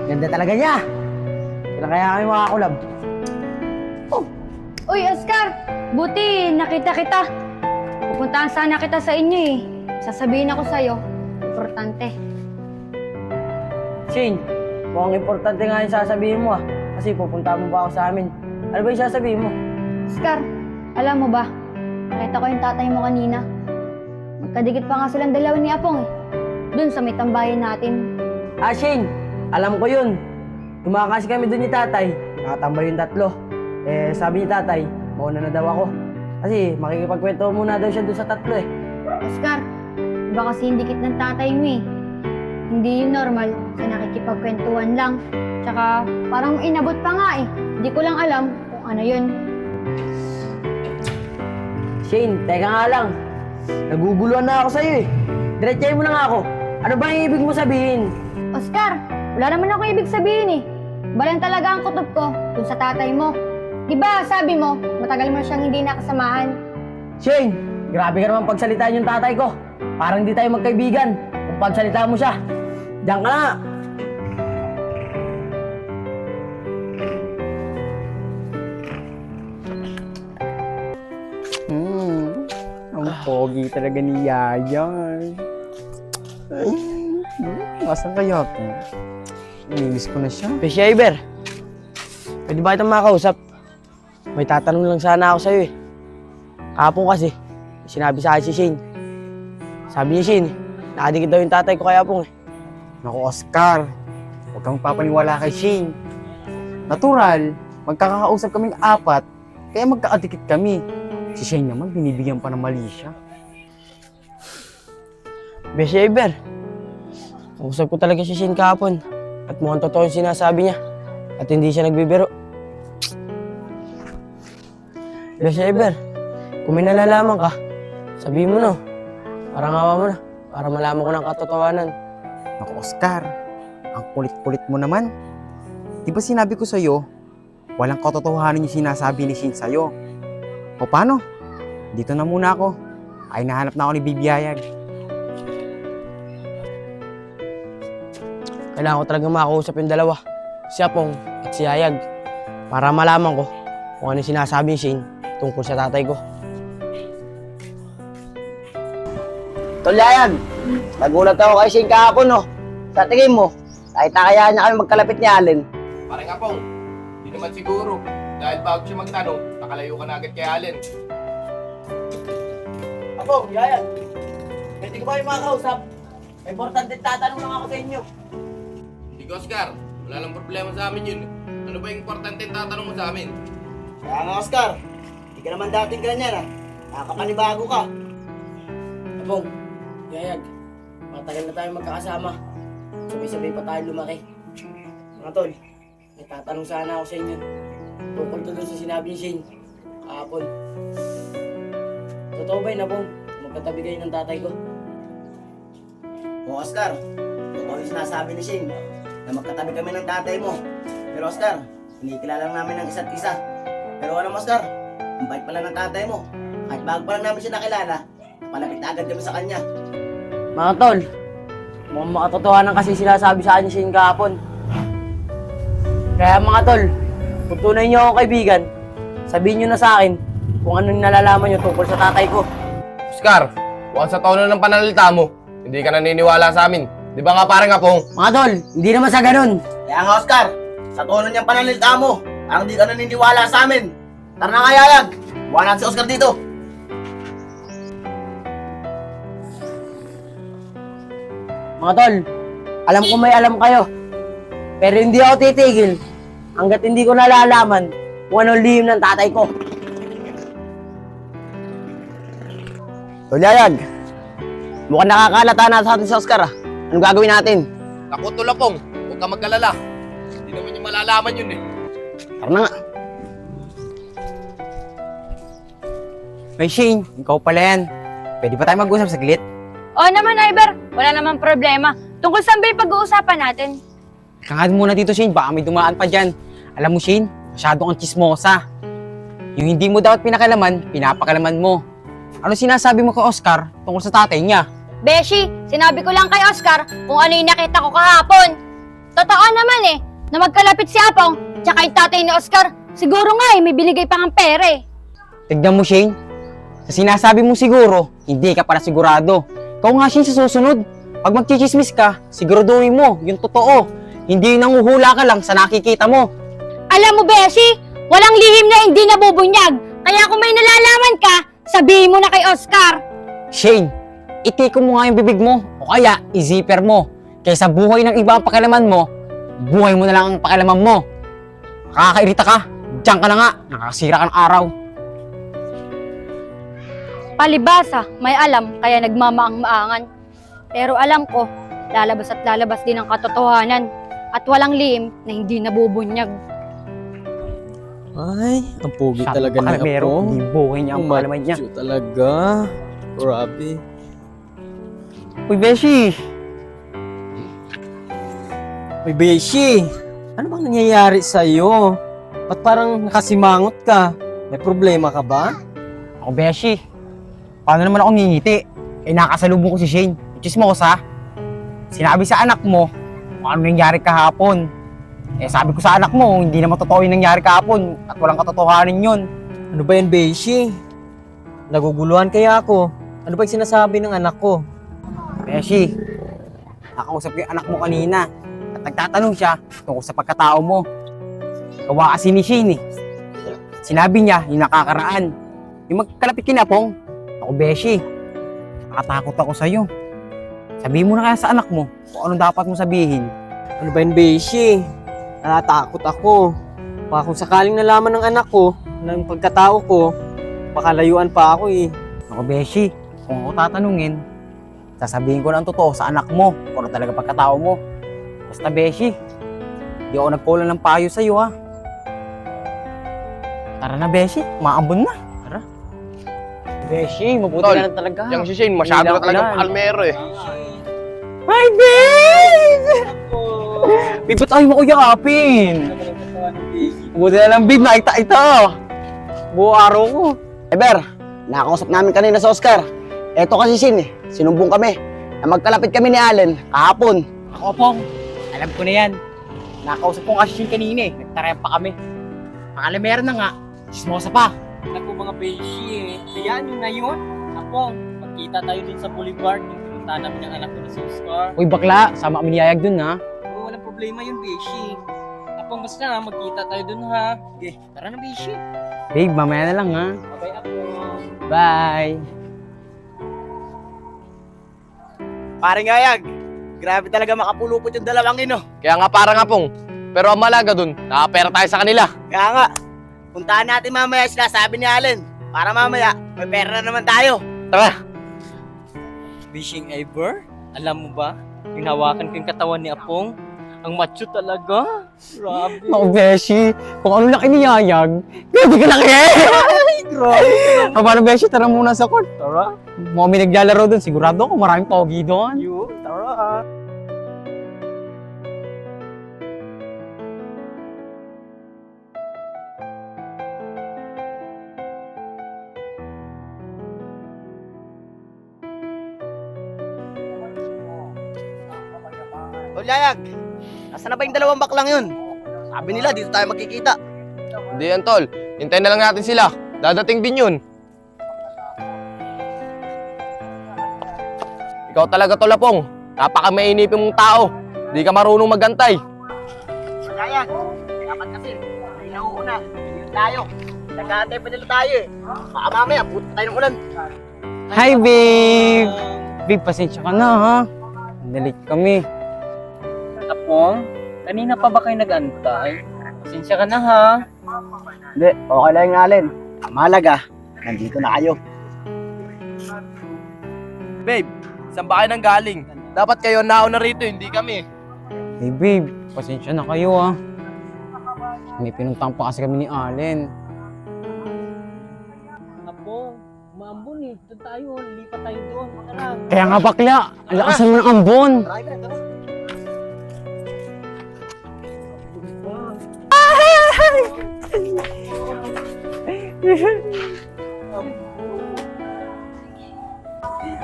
Ganda talaga niya. Kailan kaya kami makakulab? Oh. Uy, Oscar! Buti, nakita kita. Pupuntahan sana kita sa inyo eh. Sasabihin ako sa'yo. Importante. Shane, mukhang importante nga yung sasabihin mo ah. Kasi pupunta mo ba ako sa amin? Ano ba yung sasabihin mo? Oscar, alam mo ba? Nakita ko yung tatay mo kanina. Magkadikit pa nga silang dalawa ni Apong eh. Doon sa may tambayan natin. Ah, Shane, alam ko yun. Tumakas kami doon ni tatay. Nakatambay yung tatlo. Eh, sabi ni tatay, mauna na daw ako. Kasi makikipagkwento muna daw siya doon sa tatlo eh. Oscar, iba kasi yung dikit ng tatay mo eh. Hindi yung normal sa nakikipagkwentuhan lang. Tsaka parang inabot pa nga eh. Hindi ko lang alam kung ano yun. Shane, teka nga lang. Naguguluhan na ako sa'yo eh. Diretsahin mo na nga ako. Ano ba yung ibig mo sabihin? Oscar, wala naman ako ibig sabihin eh. Balang talaga ang kutob ko dun sa tatay mo. Diba sabi mo, matagal mo siyang hindi nakasamahan. Shane, grabe ka naman pagsalitaan yung tatay ko. Parang di tayo magkaibigan kung pagsalita mo siya. Diyan ka na. Ang pogi talaga ni Yayay. Asan kaya po? Namiss ko na siya. Peshiver, pwede ba kitang makausap? May tatanong lang sana ako sa'yo eh. Kahapon kasi, sinabi sa akin si Shane. Sabi ni Shane, nakadikit daw yung tatay ko kay Apong eh. Naku, Oscar. Huwag kang papaniwala kay Shane. Natural, magkakausap kaming apat, kaya magkakadikit kami. Si Shane naman, binibigyan pa ng mali siya. Peshiver, kausap ko talaga si Shane kahapon. At mukhang totoo yung sinasabi niya. At hindi siya nagbibiro. Peshiver, kung may nalalaman ka, sabihin mo no. Parang awa mo na, para malaman ko ng katotohanan. Naku, Oscar. Ang kulit-kulit mo naman. Di ba sinabi ko sa'yo, walang katotohanan yung sinasabi ni Shane sa'yo. O paano? Dito na muna ako. Ay, nahanap na ako ni Bibiyayag. Kailangan ko talagang makausap yung dalawa. Si Apong at si Yayag. Para malaman ko kung ano yung sinasabi ni Shane tungkol sa tatay ko. Tol Yayag, nagulat ako kay Shane kahapon no. Sa tingin mo, kahit nakayaan niya kami magkalapit ni Allen. Parang Apong, hindi naman siguro. Dahil bago siya magtanong, nakalayo ka na agad kay Allen. Apong, Yayag, pwede ko ba yung makakausap? Importante tatanong lang ako sa inyo. Sige Oscar, wala lang problema sa amin yun. Ano ba yung importante tatanong mo sa amin? Kaya nga, Oscar, hindi ka naman dating ganyan ah. Nakakapanibago ka. Apong, Yayag, matagal na tayo magkakasama. Sabay-sabay pa tayo lumaki. Mga tol, may tatanong sana ako sa inyo. Tungkol to doon sa sinabi ni Shane kahapon. Totoo ba yun, Apong? Magkatabi kayo ng tatay ko? O Oscar, totoo yung sinasabi ni Shane na magkatabi kami ng tatay mo. Pero Oscar, kinikilala lang namin ng isa't isa. Pero alam mo Oscar, ang bait pala ng tatay mo. Kahit bago pa lang namin siya nakilala, palapit na agad kami sa kanya. Mga tol, mukhang makatotohanan kasi sinasabi sa akin ni Shane kahapon. Kaya mga tol, kung tunay niyo ako kaibigan, sabihin niyo na sa akin kung anong nalalaman niyo tungkol sa tatay ko. Oscar, huwag sa tono ng pananalita mo. Hindi ka naniniwala sa amin. Di ba nga parang Apong? Mga tol, hindi naman sa ganun. Kaya nga Oscar, sa tono niyang pananalita mo, parang di ka naniniwala sa amin. Tara na nga Yayag, buwan natin si Oscar dito. Mga tol, alam ko may alam kayo. Pero hindi ako titigil hanggat hindi ko nalalaman kung anong lihim ng tatay ko. Tol Yayag, mukhang nakakalata na sa atin si Oscar ah. Anong gagawin natin? Naku Tol Apong, huwag ka magkalala. Hindi naman yung malalaman yun eh. Tara na nga. May Shane, ikaw pala yan. Pwede ba tayo mag-usap saglit? Oo naman, Iber. Wala namang problema. Tungkol saan ba yung pag-uusapan natin? Kangad muna dito, Shane. Baka may dumaan pa dyan. Alam mo, Shane, masyado kang chismosa. Yung hindi mo dapat pinakalaman, pinapakalaman mo. Ano sinasabi mo kay Oscar tungkol sa tatay niya? Beshi, sinabi ko lang kay Oscar kung ano yung nakita ko kahapon. Totoo naman eh, na magkalapit si Apong, tsaka yung tatay ni Oscar, siguro nga eh, may binigay pang pera eh. Tignan mo, Shane. Sa sinasabi mo siguro, hindi ka pala sigurado. Ikaw nga, Shane, sa susunod. Pag magchichismis ka, siguraduhin mo, yung totoo. Hindi yung nanguhula ka lang sa nakikita mo. Alam mo, Beshi, walang lihim na hindi nabubunyag. Kaya kung may nalalaman ka, sabihin mo na kay Oscar. Shane, itiko mo nga yung bibig mo, o kaya i-zipper mo. Kaysa buhay ng iba ang pakialaman mo, buhay mo na lang ang pakialaman mo. Nakakairita ka, diyan ka na nga, nakakasira ka ng araw. Palibasa, may alam, kaya nagmamaang-maangan. Pero alam ko, lalabas at lalabas din ang katotohanan. At walang lihim na hindi nabubunyag. Ay, ang pogi talaga ni Pakialamero, Apong. hindi buhay niya ang pakialaman niya. Macho talaga. Grabe. Uy, Beshi! Uy, Beshi! Ano bang nangyayari sa'yo? Ba't parang nakasimangot ka? May problema ka ba? Ako, Beshi. Paano naman ako ngingiti? Eh, nakasalubong ko si Shane. Chismosa. Sinabi sa anak mo kung ano nangyari kahapon. Eh, sabi ko sa anak mo, hindi naman totoo yung nangyari kahapon at walang katotohanan yun. Ano ba yan, Beshi? Naguguluhan kaya ako. Ano ba yung sinasabi ng anak ko? Beshi, nakausap ko yung anak mo kanina at nagtatanong siya tungkol sa pagkatao mo. Kawa kasi ni Shane eh. Sinabi niya yung nakakaraan. Yung magkalapit kinapong. Ako, Beshi, nakatakot ako sa'yo. Sabihin mo na kaya sa anak mo kung anong dapat mo sabihin. Ano ba yan, Beshi? Natatakot ako. Baka kung sakaling nalaman ng anak ko ng pagkatao ko, baka layuan pa ako eh. Ako, Beshi, kung ako tatanungin, sasabihin ko na ang totoo sa anak mo kung ano talaga pagkatao mo. Basta, Beshi, di ako nagkulang ng payo sa'yo, ha. Tara na, Beshi, maambon na. Tara. Beshi, mabuti Tol, na lang talaga. Yang si Shane, masyado Hindi na talaga lang. palmero eh. Hi, babe! Babe, ba't ayaw mo ko yakapin? Mabuti na lang, babe, nakita ito. Buo araw ko. Eber, nakakausap namin kanina sa Oscar. Eto kasi Shin eh, sinumbong kami na magkalapit kami ni Allen kahapon. Ako, Pong, alam ko na yan. Nakausap ko kasi siya kanina eh. Nagtaraya pa kami. Pangalamera na nga, chismosa pa. Naku mga Beshi eh. Kaya nyo ngayon, ako, magkita tayo din sa boulevard. Yung pinunta namin ng anak ko na si Oscar. Uy, bakla, sama kami niyayag dun, ha. Oo, walang problema yun, Beshi. Apong basta ha, magkita tayo dun ha. Okay, tara na, Beshi. Babe, mamaya na lang, ha. Bye, Apong. Bye. Paring Ayag, grabe talaga makapulupot yung dalawang ino. Kaya nga parang apong. Pero ang malaga dun, nakapera tayo sa kanila. Kaya nga, puntahan natin mamaya yung sinasabi ni Allen. Para mamaya, may pera na naman tayo. Tara! Fishing ever? Alam mo ba, hinawakan ko yung katawan ni Apong. Ang macho talaga. Grabe. Ako, Beshi, kung ano laki niyayag, grabe ka laki! Grabe. Paano, Beshi, tara muna sa court. Tara. Mga may naglalaro dun, sigurado ako maraming pogi doon. You, tara. Tol Ayag, nasa na ba yung dalawang baklang yun? Sabi nila, dito tayo magkikita. Hindi yan, tol. Hintayin na lang natin sila. Dadating din yun. Ikaw talaga, tol Apong. Napaka-mainipin mong tao. Di ka marunong magantay. Tol Ayag, dapat kasi, ay nauuna. Yun tayo. Nag-aantay pa nila tayo eh. Baka mamaya, puto tayo ng ulan. Hi, babe! Babe, pasensya ka na, ha. Nalit kami. Apong, kanina pa ba kayo nag-antay? Pasensya ka na ha. Hindi, okay lang yung Allen. Ang mahalaga, nandito na kayo. Babe, saan ba kayo nang galing? Dapat kayo nauna rito, hindi kami. Hey, babe, pasensya na kayo, ha. May pinuntang pa kasi kami ni Allen. Apong, maambon eh. Doon tayo, lipat tayo doon. Tara. Kaya nga bakla, ang lakas naman ng ambon.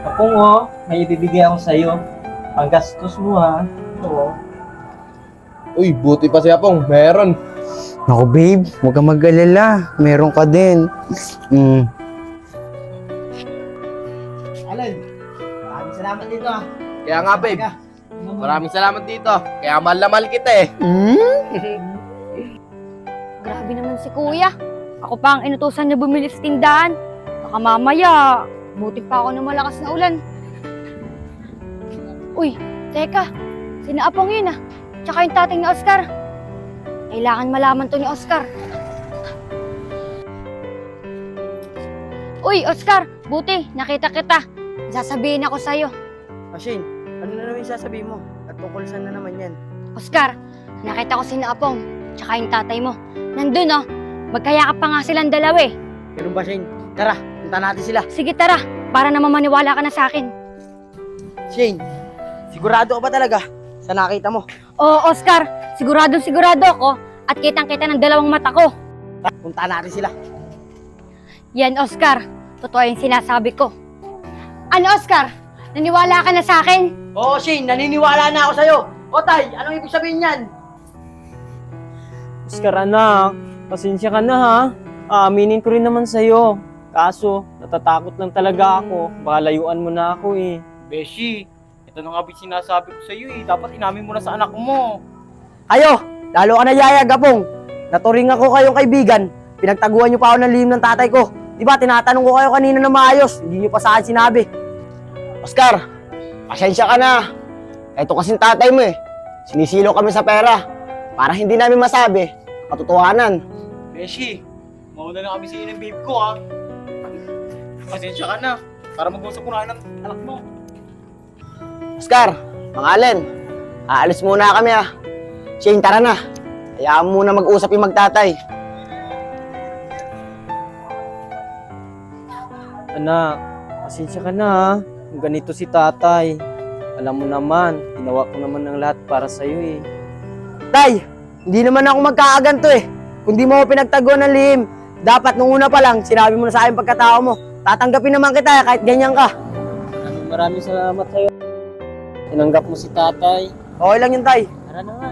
Apong may ibibigay ako sa'yo. Ang gastos mo ha. Ito Uy, buti pa si Apong. Meron. Naku babe, huwag kang mag-alala. Meron ka din. Alan, maraming salamat dito ah. Kaya nga, babe. Maraming salamat dito. Kaya mahal na mahal kita eh. Grabe naman si kuya. Ako pa ang inutusan niya bumili sa tindahan. Baka mamaya, buti pa ako ng malakas na ulan. Uy, teka. Sina Apong yun ah. Tsaka yung tatay ni Oscar. Kailangan malaman to ni Oscar. Uy, Oscar, buti, nakita kita. Sasabihin ako sa'yo. Shane, ano na naman yung sasabihin mo? At tungkol saan na naman yan? Oscar, nakita ko sina Apong, tsaka yung tatay mo. Nandun oh, magkayakap pa nga silang dalawa eh. Ganun ba, Shane? Tara, punta natin sila. Sige tara, para naman maniwala ka na sa akin. Shane, sigurado ka ba talaga sa nakita mo? Oo, Oscar, sigurado ako at kitang-kita ng dalawang mata ko. Punta natin sila. Yan, Oscar, totoo yung sinasabi ko. Ano, Oscar? Naniwala ka na sa akin? Oo, Shane, naniniwala na ako sa'yo. O Tay, anong ibig sabihin yan? Oscar anak, pasensya ka na ha. Aaminin ko rin naman sa'yo. Kaso, natatakot lang talaga ako. Baka layuan mo na ako eh. Beshi, ito na nga ba sinasabi ko sa'yo eh. Dapat inamin mo na sa anak mo. Kayo, lalo ka na yayag, Apong. Naturing ako kayong kaibigan. Pinagtaguan niyo pa ako ng lihim ng tatay ko. Di ba, tinatanong ko kayo kanina na maayos. Hindi niyo pa sa akin sinabi. Oscar, pasensya ka na. Ito kasing tatay mo eh. Sinisilo kami sa pera para hindi namin masabi katotohanan. Beshi, mauna na kami sa inang babe ko ha. Pasensya ka na. Para mag-usap ko na ng anak mo. Oscar, Mang Allen, aalis muna kami ah. Shane, tara na. Hayaan mo muna mag-usap yung magtatay. Anak, pasensya ka na ha. Kung ganito si tatay. Alam mo naman, ginawa ko naman ng lahat para sa'yo eh. Tay, hindi naman ako magkakaganto eh. Kung di mo ako pinagtaguan ng lihim, dapat nung una pa lang, sinabi mo na sa akin pagkatao mo. Tatanggapin naman kita kahit ganyan ka. Maraming salamat sa'yo. Tinanggap mo si tatay. Okay lang yun, Tay. Tara na nga.